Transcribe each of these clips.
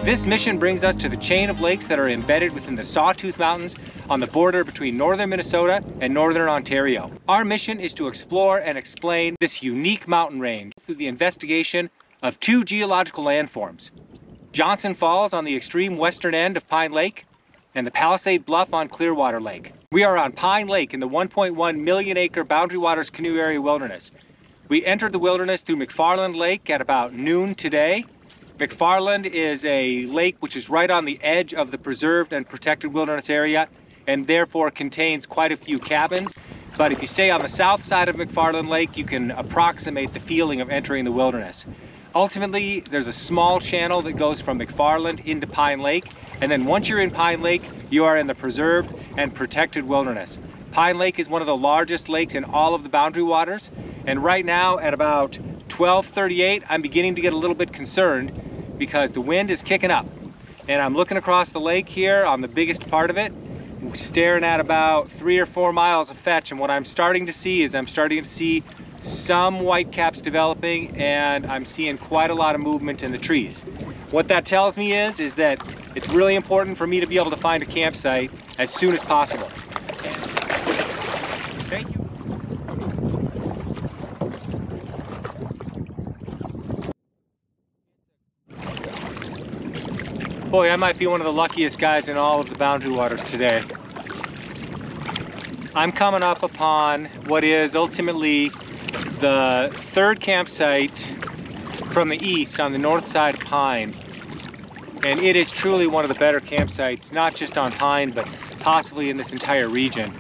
This mission brings us to the chain of lakes that are embedded within the Sawtooth Mountains on the border between northern Minnesota and northern Ontario. Our mission is to explore and explain this unique mountain range through the investigation of two geological landforms: Johnson Falls on the extreme western end of Pine Lake and the Palisade Bluff on Clearwater Lake. We are on Pine Lake in the 1.1 million acre Boundary Waters Canoe Area Wilderness. We entered the wilderness through McFarland Lake at about noon today. McFarland is a lake which is right on the edge of the preserved and protected wilderness area and therefore contains quite a few cabins. But if you stay on the south side of McFarland Lake, you can approximate the feeling of entering the wilderness. Ultimately, there's a small channel that goes from McFarland into Pine Lake, and then once you're in Pine Lake, you are in the preserved and protected wilderness. Pine Lake is one of the largest lakes in all of the Boundary Waters, and right now at about 12:38, I'm beginning to get a little bit concerned because the wind is kicking up. And I'm looking across the lake here on the biggest part of it, staring at about 3 or 4 miles of fetch, and what I'm starting to see is some whitecaps developing, and I'm seeing quite a lot of movement in the trees. What that tells me is that it's really important for me to be able to find a campsite as soon as possible. Thank you. Boy, I might be one of the luckiest guys in all of the Boundary Waters today. I'm coming up upon what is ultimately the third campsite from the east on the north side of Pine. And it is truly one of the better campsites, not just on Pine, but possibly in this entire region.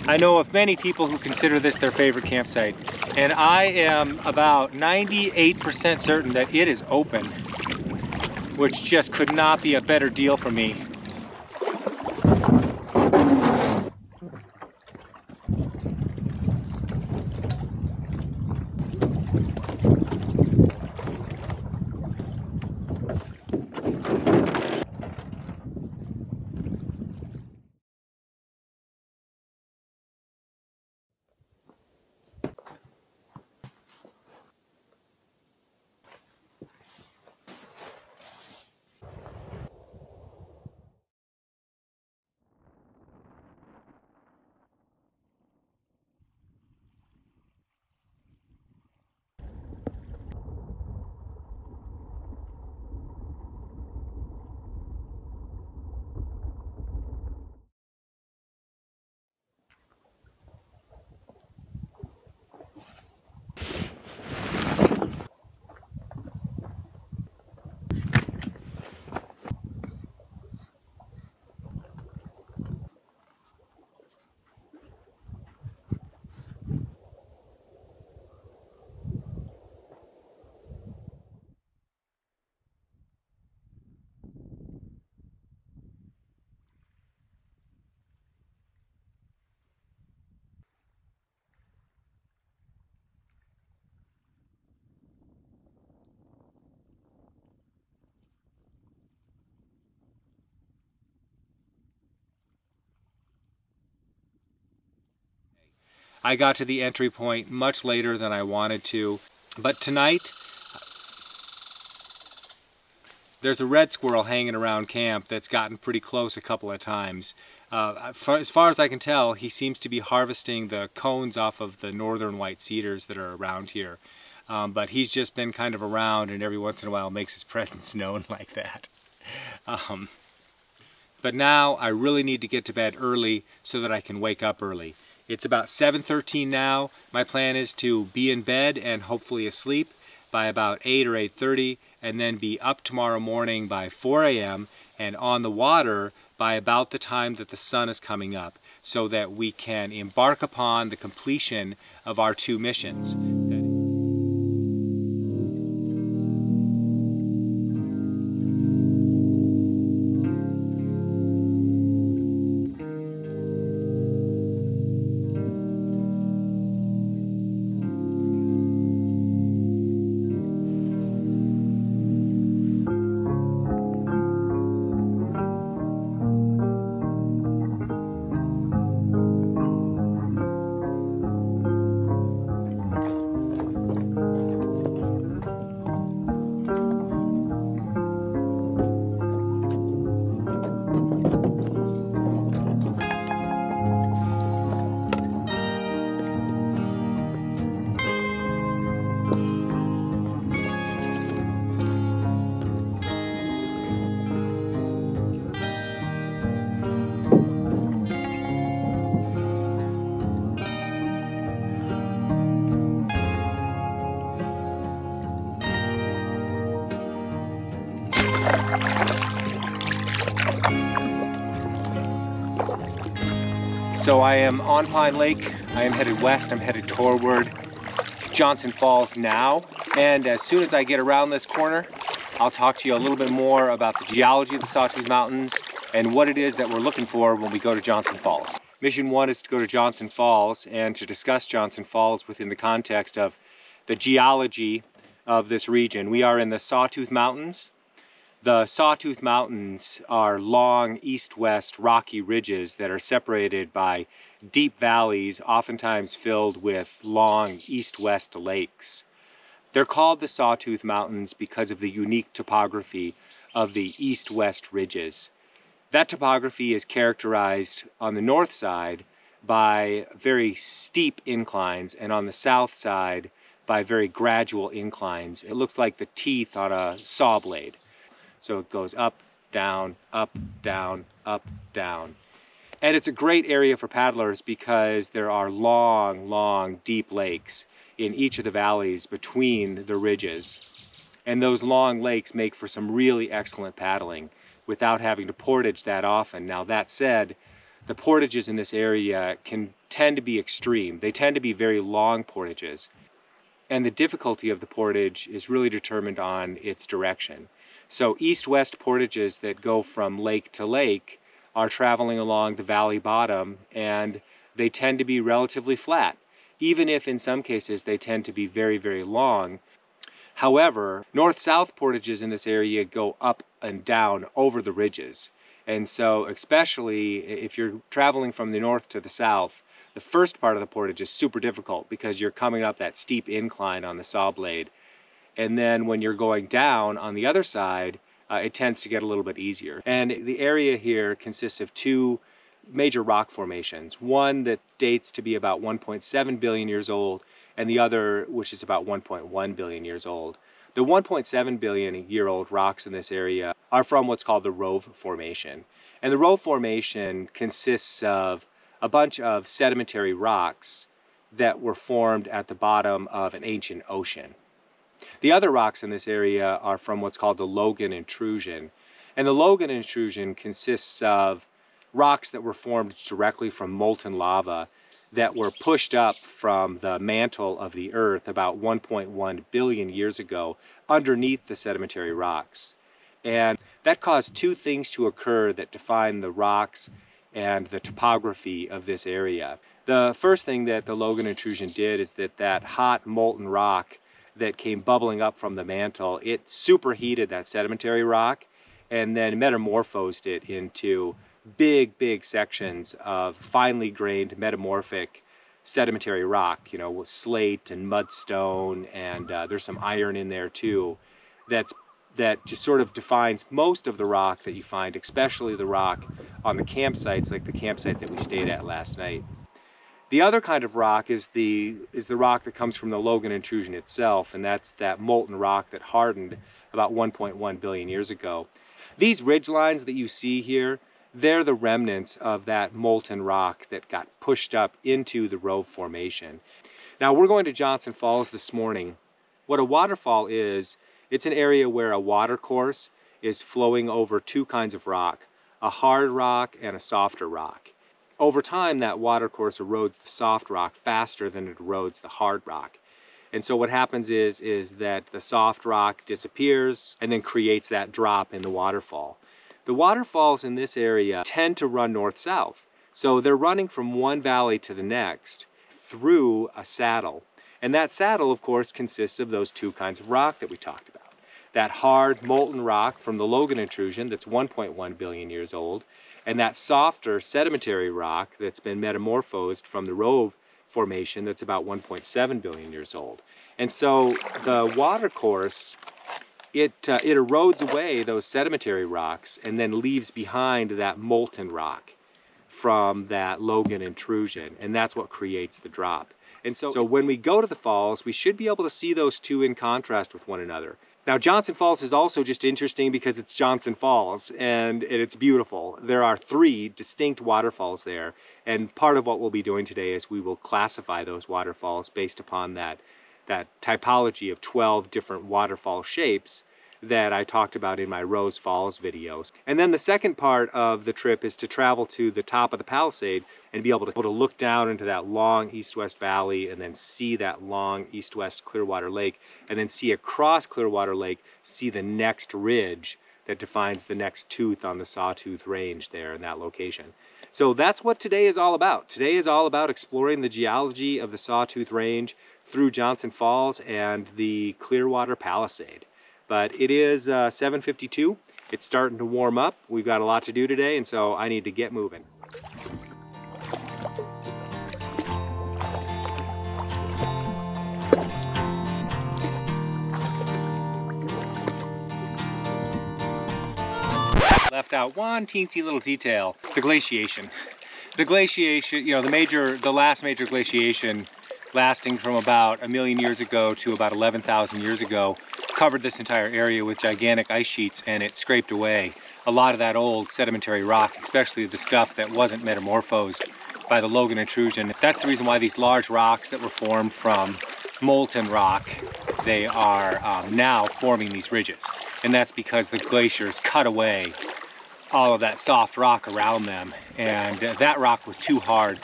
I know of many people who consider this their favorite campsite, and I am about 98% certain that it is open, which just could not be a better deal for me. I got to the entry point much later than I wanted to, but tonight there's a red squirrel hanging around camp that's gotten pretty close a couple of times. As far as I can tell, he seems to be harvesting the cones off of the northern white cedars that are around here. But he's just been kind of around, and every once in a while makes his presence known like that. But now I really need to get to bed early so that I can wake up early. It's about 7:13 now. My plan is to be in bed and hopefully asleep by about 8 or 8:30, and then be up tomorrow morning by 4 a.m. and on the water by about the time that the sun is coming up, so that we can embark upon the completion of our two missions. So I am on Pine Lake. I am headed west. I'm headed toward Johnson Falls now. And as soon as I get around this corner, I'll talk to you a little bit more about the geology of the Sawtooth Mountains and what it is that we're looking for when we go to Johnson Falls. Mission 1 is to go to Johnson Falls and to discuss Johnson Falls within the context of the geology of this region. We are in the Sawtooth Mountains. The Sawtooth Mountains are long east-west rocky ridges that are separated by deep valleys, oftentimes filled with long east-west lakes. They're called the Sawtooth Mountains because of the unique topography of the east-west ridges. That topography is characterized on the north side by very steep inclines and on the south side by very gradual inclines. It looks like the teeth on a saw blade. So it goes up, down, up, down, up, down. And it's a great area for paddlers because there are long, long, deep lakes in each of the valleys between the ridges. And those long lakes make for some really excellent paddling without having to portage that often. Now that said, the portages in this area can tend to be extreme. They tend to be very long portages. And the difficulty of the portage is really determined on its direction. So east-west portages that go from lake to lake are traveling along the valley bottom, and they tend to be relatively flat, even if in some cases they tend to be very, very long. However, north-south portages in this area go up and down over the ridges. And so especially if you're traveling from the north to the south, the first part of the portage is super difficult because you're coming up that steep incline on the saw blade. And then when you're going down on the other side, it tends to get a little bit easier. And the area here consists of two major rock formations. One that dates to be about 1.7 billion years old, and the other which is about 1.1 billion years old. The 1.7 billion year old rocks in this area are from what's called the Rove Formation. And the Rove Formation consists of a bunch of sedimentary rocks that were formed at the bottom of an ancient ocean. The other rocks in this area are from what's called the Logan Intrusion. And the Logan Intrusion consists of rocks that were formed directly from molten lava that were pushed up from the mantle of the earth about 1.1 billion years ago underneath the sedimentary rocks. And that caused two things to occur that define the rocks and the topography of this area. The first thing that the Logan Intrusion did is that hot molten rock that came bubbling up from the mantle, it superheated that sedimentary rock and then metamorphosed it into big, big sections of finely grained metamorphic sedimentary rock, you know, with slate and mudstone, and there's some iron in there too. That just sort of defines most of the rock that you find, especially the rock on the campsites, like the campsite that we stayed at last night. The other kind of rock is the rock that comes from the Logan Intrusion itself, and that's that molten rock that hardened about 1.1 billion years ago. These ridge lines that you see here, they're the remnants of that molten rock that got pushed up into the Rove Formation. Now we're going to Johnson Falls this morning. What a waterfall is, it's an area where a watercourse is flowing over two kinds of rock, a hard rock and a softer rock. Over time, that watercourse erodes the soft rock faster than it erodes the hard rock. And so what happens is that the soft rock disappears and then creates that drop in the waterfall. The waterfalls in this area tend to run north-south. So they're running from one valley to the next through a saddle. And that saddle, of course, consists of those two kinds of rock that we talked about. That hard molten rock from the Logan Intrusion that's 1.1 billion years old, and that softer sedimentary rock that's been metamorphosed from the Rove Formation that's about 1.7 billion years old. And so the watercourse, it erodes away those sedimentary rocks and then leaves behind that molten rock from that Logan Intrusion, and that's what creates the drop. And so when we go to the falls, we should be able to see those two in contrast with one another. Now, Johnson Falls is also just interesting because it's Johnson Falls, and it's beautiful. There are 3 distinct waterfalls there, and part of what we'll be doing today is we will classify those waterfalls based upon that typology of 12 different waterfall shapes that I talked about in my Rose Falls videos. And then the second part of the trip is to travel to the top of the Palisade and be able to look down into that long east-west valley and then see that long east-west Clearwater Lake, and then see across Clearwater Lake, see the next ridge that defines the next tooth on the Sawtooth Range there in that location. So that's what today is all about. Today is all about exploring the geology of the Sawtooth Range through Johnson Falls and the Clearwater Palisade. But it is 7:52. It's starting to warm up. We've got a lot to do today, and so I need to get moving. Left out one teensy little detail: the glaciation. The glaciation, you know, the last major glaciation, lasting from about 1 million years ago to about 11,000 years ago, covered this entire area with gigantic ice sheets, and it scraped away a lot of that old sedimentary rock, especially the stuff that wasn't metamorphosed by the Logan intrusion. That's the reason why these large rocks that were formed from molten rock, they are now forming these ridges. And that's because the glaciers cut away all of that soft rock around them, and that rock was too hard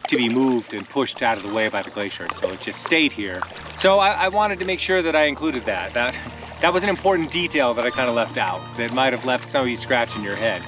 to be moved and pushed out of the way by the glaciers, so it just stayed here. So I wanted to make sure that I included that. That was an important detail that I kind of left out that might have left some of you scratching your head.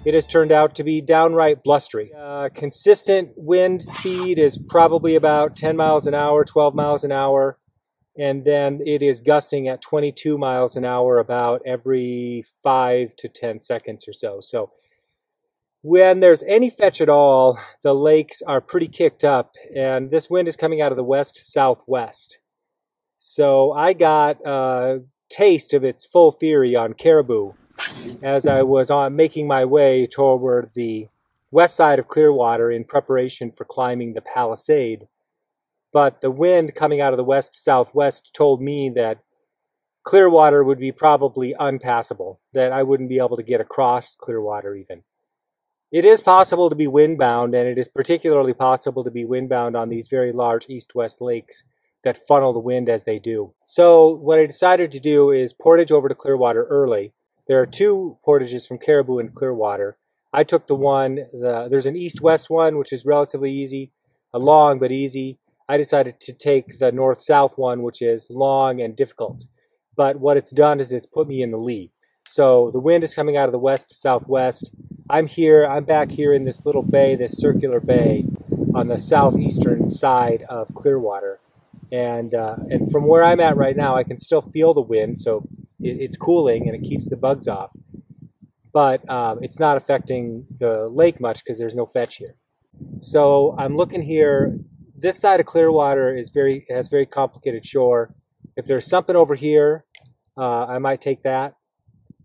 it has turned out to be downright blustery. Consistent wind speed is probably about 10 miles an hour, 12 miles an hour, and then it is gusting at 22 miles an hour about every 5 to 10 seconds or so. So when there's any fetch at all, the lakes are pretty kicked up, and this wind is coming out of the west-southwest. So I got a taste of its full fury on Caribou as I was making my way toward the west side of Clearwater in preparation for climbing the Palisade. But the wind coming out of the west-southwest told me that Clearwater would be probably unpassable, that I wouldn't be able to get across Clearwater even. It is possible to be windbound, and it is particularly possible to be windbound on these very large east-west lakes that funnel the wind as they do. So what I decided to do is portage over to Clearwater early. There are two portages from Caribou and Clearwater. I took the one, there's an east-west one, which is relatively easy, long but easy. I decided to take the north-south one, which is long and difficult. But what it's done is it's put me in the lee. So the wind is coming out of the west-southwest. I'm back here in this little bay, this circular bay on the southeastern side of Clearwater. And from where I'm at right now, I can still feel the wind, so it's cooling and it keeps the bugs off. But it's not affecting the lake much because there's no fetch here. So I'm looking here. This side of Clearwater has very complicated shore. If there's something over here, I might take that.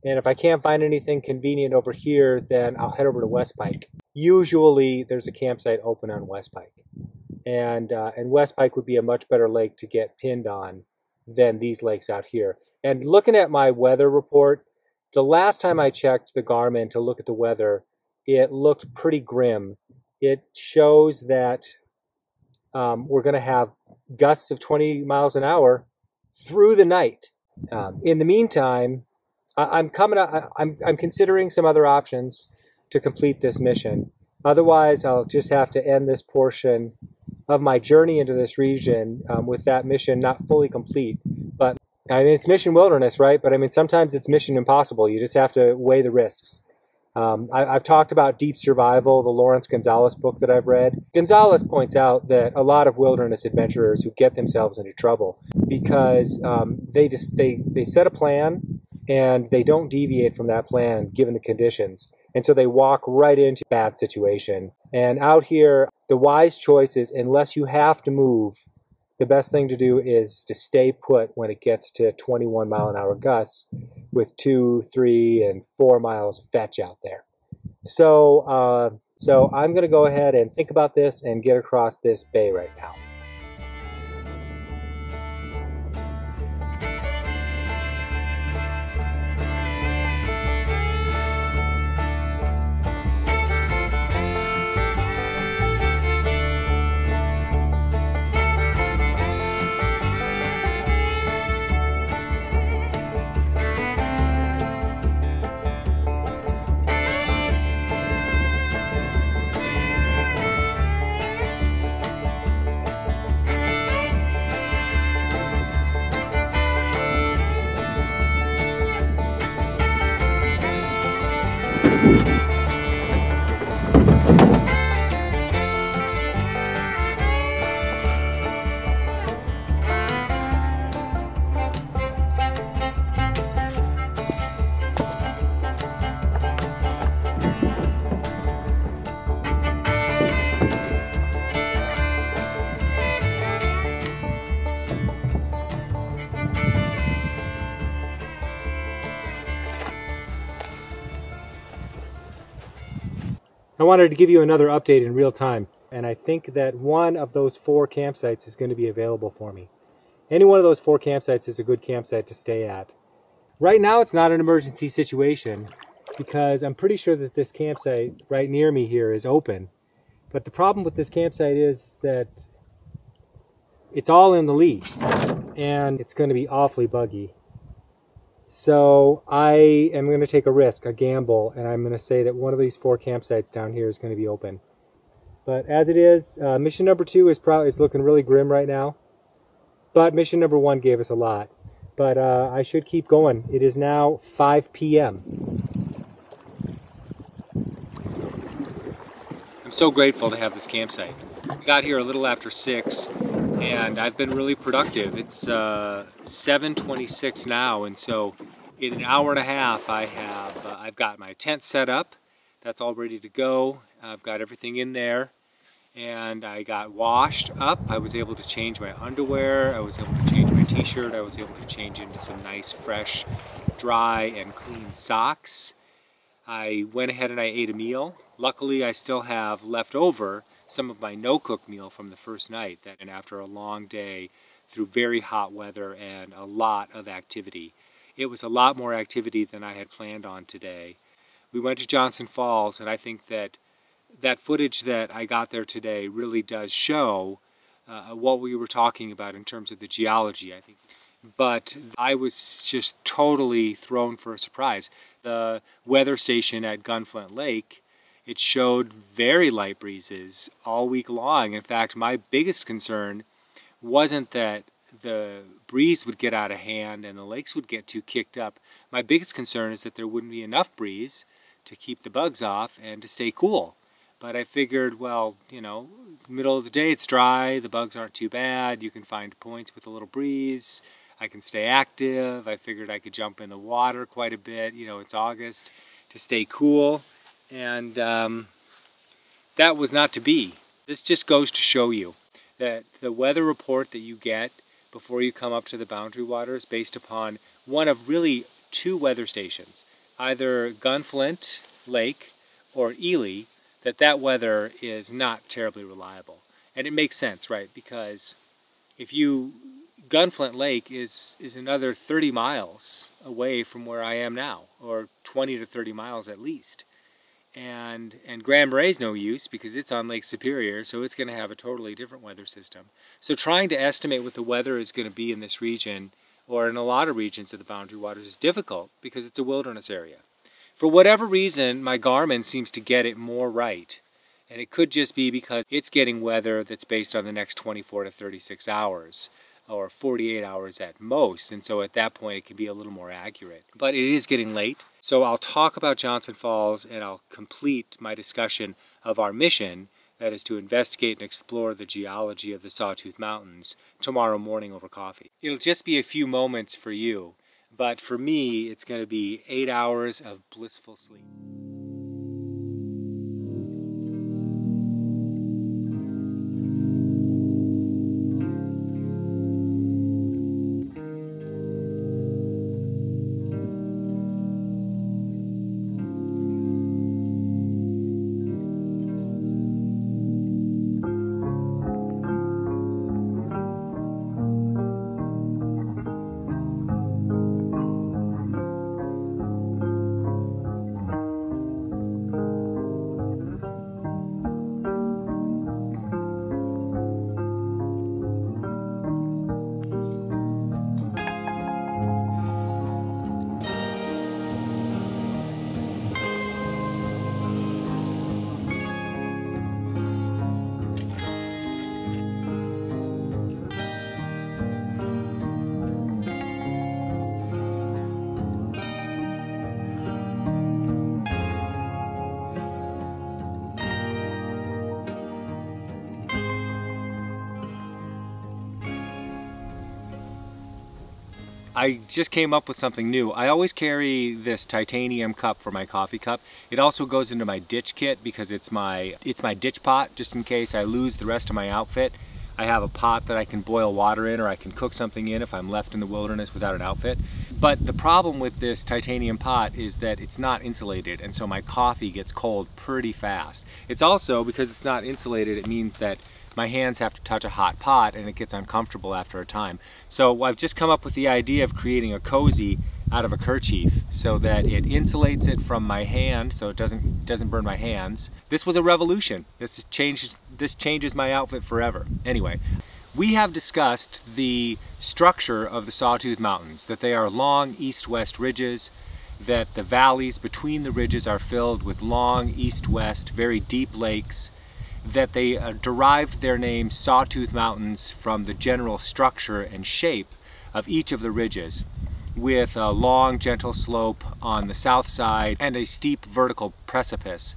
And if I can't find anything convenient over here, then I'll head over to West Pike. Usually there's a campsite open on West Pike. And West Pike would be a much better lake to get pinned on than these lakes out here. And looking at my weather report, the last time I checked the Garmin to look at the weather, it looked pretty grim. It shows that we're going to have gusts of 20 miles an hour through the night. In the meantime, I'm considering some other options to complete this mission. Otherwise, I'll just have to end this portion of my journey into this region with that mission not fully complete. But I mean, it's mission wilderness, right? But I mean, sometimes it's mission impossible. You just have to weigh the risks. I've talked about Deep Survival, the Lawrence Gonzalez book that I've read. Gonzalez points out that a lot of wilderness adventurers who get themselves into trouble because they set a plan and they don't deviate from that plan given the conditions. And so they walk right into a bad situation. And out here, the wise choice is, unless you have to move, the best thing to do is to stay put when it gets to 21 mile an hour gusts with 2, 3, and 4 miles of fetch out there. So I'm going to go ahead and think about this and get across this bay right now. I wanted to give you another update in real time, and I think that one of those 4 campsites is going to be available for me. Any one of those 4 campsites is a good campsite to stay at. Right now it's not an emergency situation because I'm pretty sure that this campsite right near me here is open. But the problem with this campsite is that it's all in the lee and it's going to be awfully buggy. So I am going to take a risk, a gamble, and I'm going to say that one of these 4 campsites down here is going to be open. But as it is, mission number 2 is looking really grim right now. But mission number 1 gave us a lot. But I should keep going. It is now 5 p.m. so grateful to have this campsite. I got here a little after 6 and I've been really productive. It's 7:26 now, and so in an hour and a half I've got my tent set up. That's all ready to go. I've got everything in there, and I got washed up. I was able to change my underwear, I was able to change my t-shirt, I was able to change into some nice fresh dry and clean socks. I went ahead and I ate a meal. Luckily I still have left over some of my no-cook meal from the first night, and after a long day through very hot weather and a lot of activity. It was a lot more activity than I had planned on today. We went to Johnson Falls, and I think that footage that I got there today really does show what we were talking about in terms of the geology, I think. But I was just totally thrown for a surprise. The weather station at Gunflint Lake, it showed very light breezes all week long. In fact, my biggest concern wasn't that the breeze would get out of hand and the lakes would get too kicked up. My biggest concern is that there wouldn't be enough breeze to keep the bugs off and to stay cool. But I figured, well, you know, middle of the day it's dry, the bugs aren't too bad, you can find points with a little breeze, I can stay active. I figured I could jump in the water quite a bit, you know, it's August, to stay cool. And that was not to be. This just goes to show you that the weather report that you get before you come up to the Boundary Waters based upon one of really two weather stations, either Gunflint Lake or Ely, that weather is not terribly reliable. And it makes sense, right? Because Gunflint Lake is another 30 miles away from where I am now, or 20 to 30 miles at least. And Grand Marais no use because it's on Lake Superior, so it's going to have a totally different weather system. So trying to estimate what the weather is going to be in this region, or in a lot of regions of the Boundary Waters, is difficult because it's a wilderness area. For whatever reason, my Garmin seems to get it more right. And it could just be because it's getting weather that's based on the next 24 to 36 hours, or 48 hours at most, and so at that point it can be a little more accurate. But it is getting late, so I'll talk about Johnson Falls and I'll complete my discussion of our mission, that is to investigate and explore the geology of the Sawtooth Mountains, tomorrow morning over coffee. It'll just be a few moments for you, but for me it's going to be 8 hours of blissful sleep. I just came up with something new. I always carry this titanium cup for my coffee cup. It also goes into my ditch kit because it's my ditch pot, just in case I lose the rest of my outfit. I have a pot that I can boil water in, or I can cook something in if I'm left in the wilderness without an outfit. But the problem with this titanium pot is that it's not insulated, and so my coffee gets cold pretty fast. It's also, because it's not insulated, it means that my hands have to touch a hot pot and it gets uncomfortable after a time. So I've just come up with the idea of creating a cozy out of a kerchief so that it insulates it from my hand so it doesn't burn my hands. This was a revolution. This changes my outfit forever. Anyway, we have discussed the structure of the Sawtooth Mountains, that they are long east-west ridges, that the valleys between the ridges are filled with long east-west, very deep lakes, that they derived their name Sawtooth Mountains from the general structure and shape of each of the ridges, with a long gentle slope on the south side and a steep vertical precipice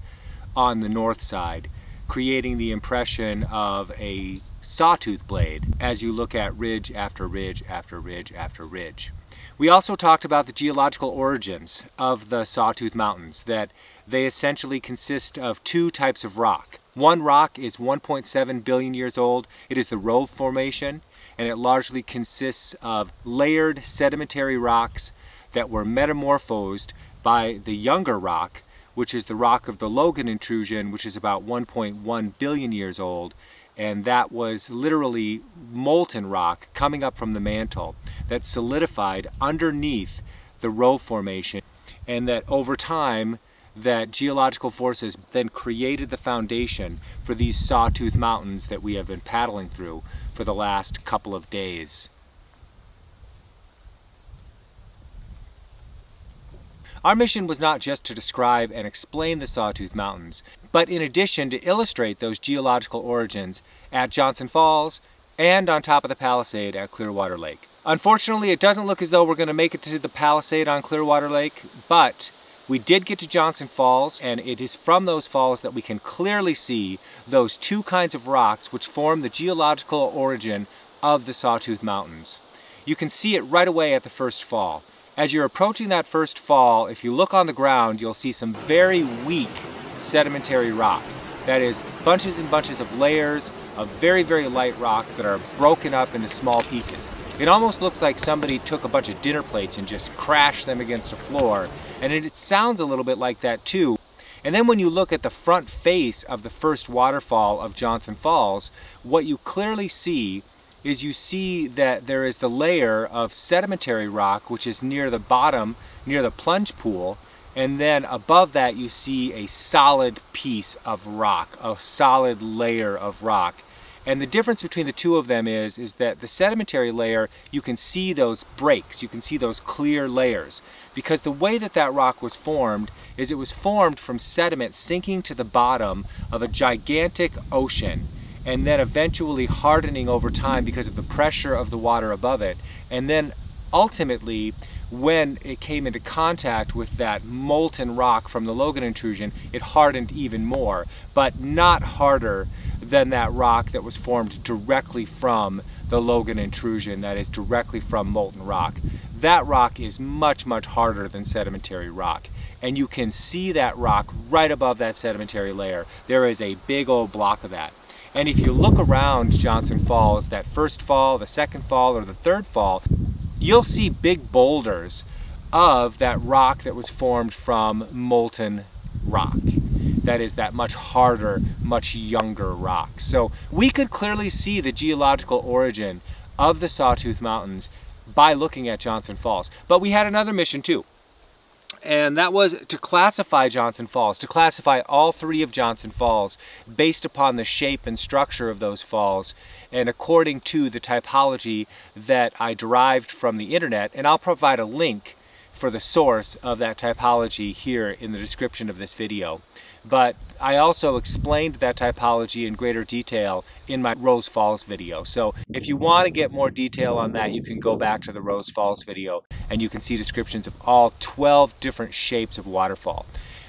on the north side. creating the impression of a sawtooth blade as you look at ridge after ridge after ridge after ridge. We also talked about the geological origins of the Sawtooth Mountains, that they essentially consist of two types of rock. One rock is 1.7 billion years old. It is the Rove Formation, and it largely consists of layered sedimentary rocks that were metamorphosed by the younger rock, which is the rock of the Logan intrusion, which is about 1.1 billion years old. And that was literally molten rock coming up from the mantle that solidified underneath the Rove Formation, and that over time that geological forces then created the foundation for these Sawtooth Mountains that we have been paddling through for the last couple of days. Our mission was not just to describe and explain the Sawtooth Mountains, but in addition to illustrate those geological origins at Johnson Falls and on top of the Palisade at Clearwater Lake. Unfortunately, it doesn't look as though we're going to make it to the Palisade on Clearwater Lake, but we did get to Johnson Falls, and it is from those falls that we can clearly see those two kinds of rocks which form the geological origin of the Sawtooth Mountains. You can see it right away at the first fall. As you're approaching that first fall, if you look on the ground, you'll see some very weak sedimentary rock. That is, bunches and bunches of layers of very, very light rock that are broken up into small pieces. It almost looks like somebody took a bunch of dinner plates and just crashed them against a floor, and it sounds a little bit like that too. And then when you look at the front face of the first waterfall of Johnson Falls, what you clearly see is you see that there is the layer of sedimentary rock which is near the bottom, near the plunge pool, and then above that you see a solid piece of rock, a solid layer of rock. And the difference between the two of them is that the sedimentary layer, you can see those breaks, you can see those clear layers. Because the way that that rock was formed is it was formed from sediment sinking to the bottom of a gigantic ocean, and then eventually hardening over time because of the pressure of the water above it. And then ultimately, when it came into contact with that molten rock from the Logan intrusion, it hardened even more, but not harder than that rock that was formed directly from the Logan intrusion, that is directly from molten rock. That rock is much, much harder than sedimentary rock. And you can see that rock right above that sedimentary layer. There is a big old block of that. And if you look around Johnson Falls, that first fall, the second fall, or the third fall, you'll see big boulders of that rock that was formed from molten rock. That is that much harder, much younger rock. So we could clearly see the geological origin of the Sawtooth Mountains by looking at Johnson Falls. But we had another mission too. And that was to classify Johnson Falls, to classify all three of Johnson Falls based upon the shape and structure of those falls and according to the typology that I derived from the internet. And I'll provide a link for the source of that typology here in the description of this video. But I also explained that typology in greater detail in my Rose Falls video. So if you want to get more detail on that, you can go back to the Rose Falls video and you can see descriptions of all 12 different shapes of waterfall.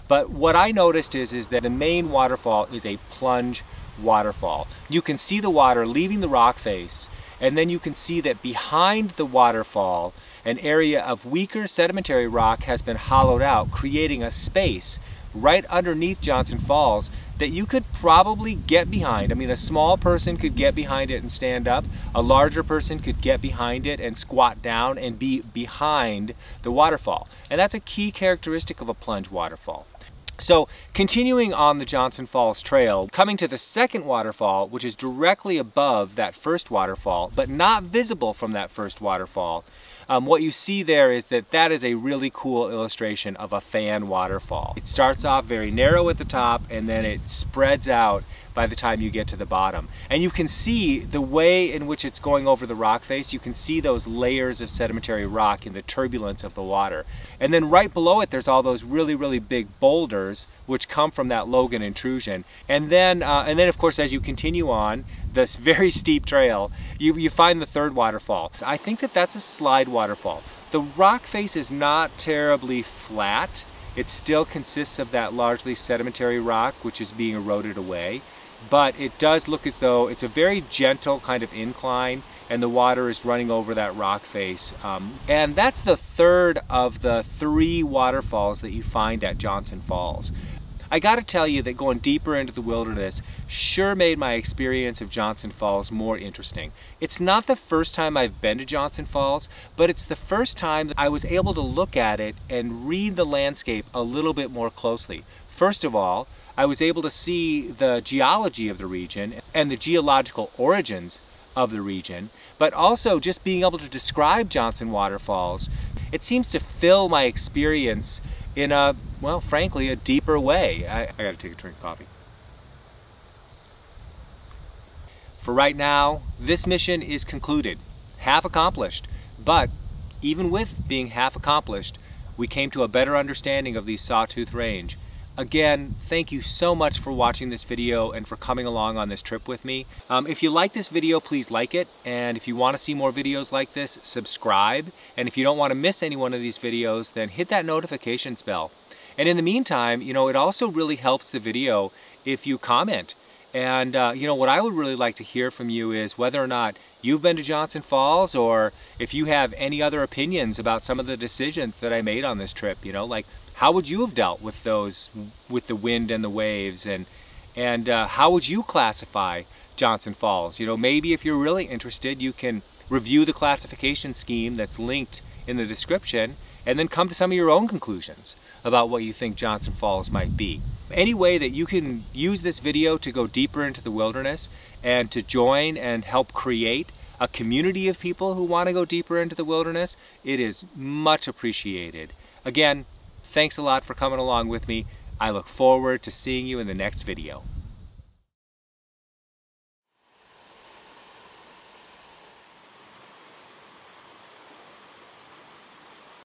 But what I noticed is that the main waterfall is a plunge waterfall. You can see the water leaving the rock face, and then you can see that behind the waterfall, an area of weaker sedimentary rock has been hollowed out, creating a space right underneath Johnson Falls that you could probably get behind. I mean, a small person could get behind it and stand up. A larger person could get behind it and squat down and be behind the waterfall. And that's a key characteristic of a plunge waterfall. So continuing on the Johnson Falls Trail, coming to the second waterfall, which is directly above that first waterfall, but not visible from that first waterfall, what you see there is that is a really cool illustration of a fan waterfall. It starts off very narrow at the top and then it spreads out by the time you get to the bottom. And you can see the way in which it's going over the rock face. You can see those layers of sedimentary rock in the turbulence of the water. And then right below it, there's all those really, really big boulders which come from that Logan intrusion. And then of course, as you continue on this very steep trail, you find the third waterfall. I think that's a slide waterfall. The rock face is not terribly flat. It still consists of that largely sedimentary rock which is being eroded away. but it does look as though it's a very gentle kind of incline and the water is running over that rock face. And that's the third of the 3 waterfalls that you find at Johnson Falls. I gotta tell you that going deeper into the wilderness sure made my experience of Johnson Falls more interesting. It's not the first time I've been to Johnson Falls, but it's the first time that I was able to look at it and read the landscape a little bit more closely. First of all, I was able to see the geology of the region and the geological origins of the region, but also just being able to describe Johnson Waterfalls, it seems to fill my experience in a, well, frankly, a deeper way. I gotta take a drink of coffee. For right now, this mission is concluded, half accomplished, but even with being half accomplished, we came to a better understanding of the Sawtooth Range. Again, thank you so much for watching this video and for coming along on this trip with me. If you like this video, please like it. And if you want to see more videos like this, subscribe. And if you don't want to miss any one of these videos, then hit that notifications bell. And in the meantime, you know, it also really helps the video if you comment. And you know, what I would really like to hear from you is whether or not you've been to Johnson Falls, or if you have any other opinions about some of the decisions that I made on this trip. You know, like, how would you have dealt with those, with the wind and the waves, and how would you classify Johnson Falls? You know, maybe if you're really interested, you can review the classification scheme that's linked in the description, and then come to some of your own conclusions about what you think Johnson Falls might be. Any way that you can use this video to go deeper into the wilderness and to join and help create a community of people who want to go deeper into the wilderness, it is much appreciated. Again, thanks a lot for coming along with me. I look forward to seeing you in the next video.